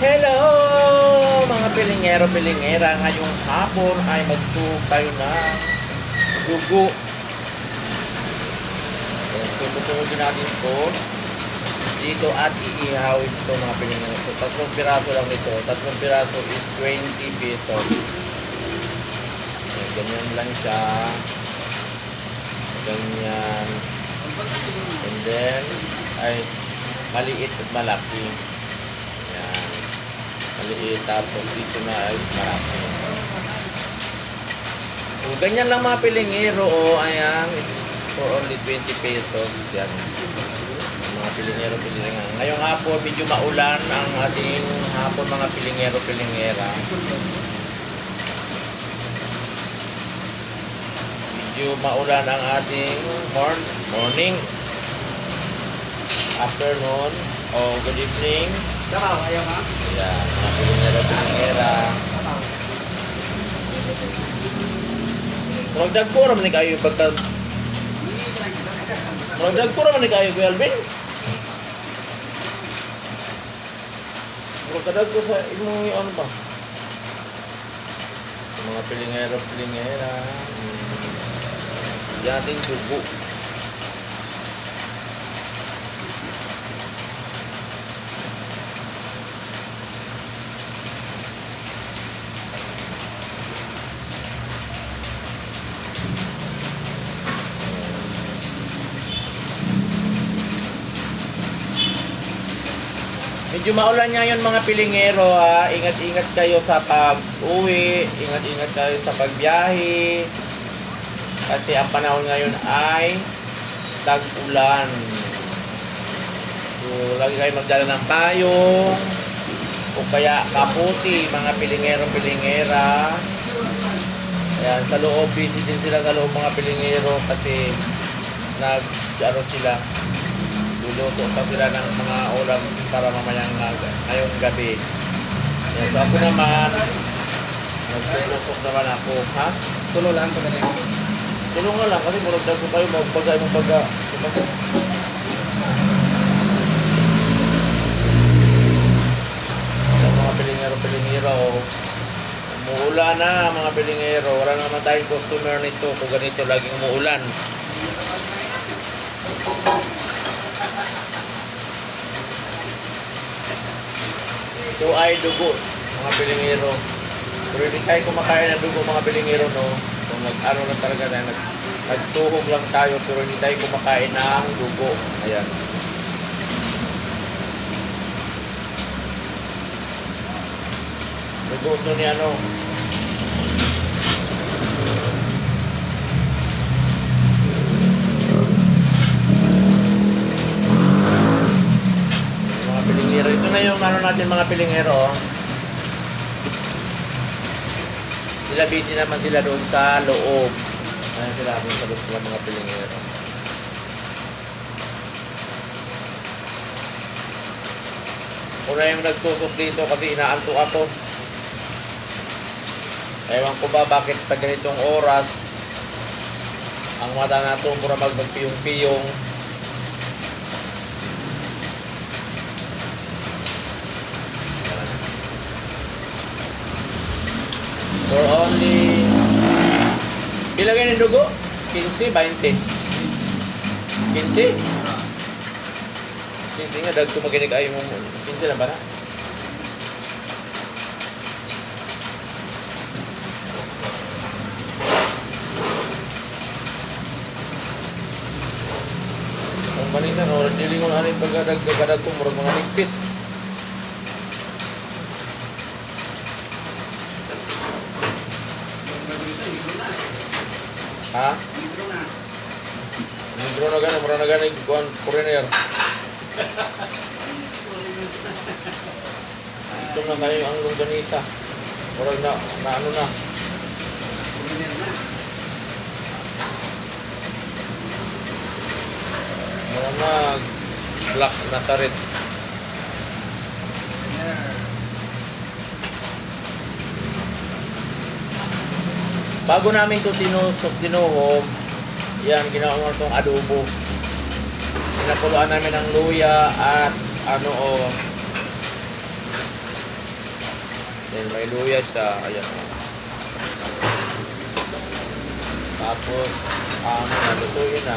Hello mga pilingero-pilingera. Ngayong hapon ay magtugtog tayo ng dugo. Tututugin natin ito dito at iihawin ito mga pilingero. So, 3 piraso lang nito. 3 piraso is 20 pesos. Ganyan lang siya. Ganyan. And then, ay maliit at malaki. Yan. Maliit tapos dito na ay malaki. So, ganyan lang mga pilingero. Ayan. For only 20 pesos. Yan. Mga pilingero-pilingera. Ngayong hapon, medyo maulan ang ating hapon mga pilingero-pilingera. Medyo maulan ang ating morning, afternoon, o good evening. Yan, mga pilingero-pilingera. Magdagko naman ni kayo pagka... Magdagko naman ni kayo, Kuya Alvin. Magdagko sa imong ano ba? Mga pilingero-pilingera. Yan ating dugo. Medyo maulan ngayon mga pilingero ha. Ingat-ingat kayo sa pag-uwi. Ingat-ingat kayo sa pagbiyahe. Kasi ang panahon ngayon ay tag-ulan. So, lagi kayo magdala ng payong o kaya kaputi, mga pilingero-pilingera. Ayan, sa loob, busy din sila sa loob mga pilingero kasi nag-aro sila. Luluto pa sila ng mga ulam para mamayang ngayong gabi. Ayan, so ako naman, nagtutok naman ako, ha? Tulo lang pa ganyan. Tulungan lang kasi murag ko kayo magbaga. So, mga pilingero, umuulan na mga pilingero. Wala naman tayong customer nito kung ganito laging umuulan. Ito ay dugo mga pilingero. Pero hindi tayo kumakain ng dugo mga pilingero, no? Kung nag-ano lang talaga tayo, nagtuhog lang tayo pero hindi tayo kumakain ng dugo. Ayan. Dugo ito ni ano. Mga pilingero. Ito na yung ano natin mga pilingero. Sila busy naman sila doon sa loob. Ayan sila doon sa loob sila mga pilingero. Una yung nagtusok dito kasi inaanto ako. Ewan ko ba bakit pag ganitong oras ang mata nato mura magpiyong-piyong. For only ilagay ng dugo 15, 20 15 nga dagko maginig ay mong 15 lang ba na? Ang manitan o dili ko na rin pagkadag ko murag mga nigpis. Ha? Negro na gano'n, mura na gano'n yung foreigner. Ito na tayo ang longganisa. Murag na ano na. Murag na black na tarit. Bago namin ito tinuhog, yan, ginawa mo itong adobo. Pinakuluan namin ng luya at ano Ayan, may luya siya. Ayan. Tapos, nalutuin na.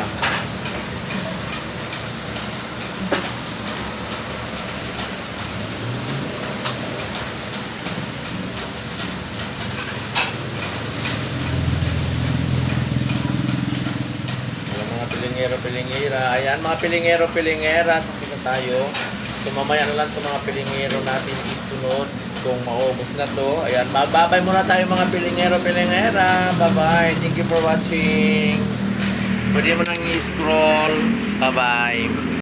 Ayan, mga pilingero-pilingera. Ayan, mga pilingero-pilingera. Tapos tayo. So, mamaya na lang itong mga pilingero natin isunod. Kung maubos na to. Ayan, magbabay muna tayo mga pilingero-pilingera. Bye-bye. Thank you for watching. Pwede mo nang i-scroll. Bye-bye.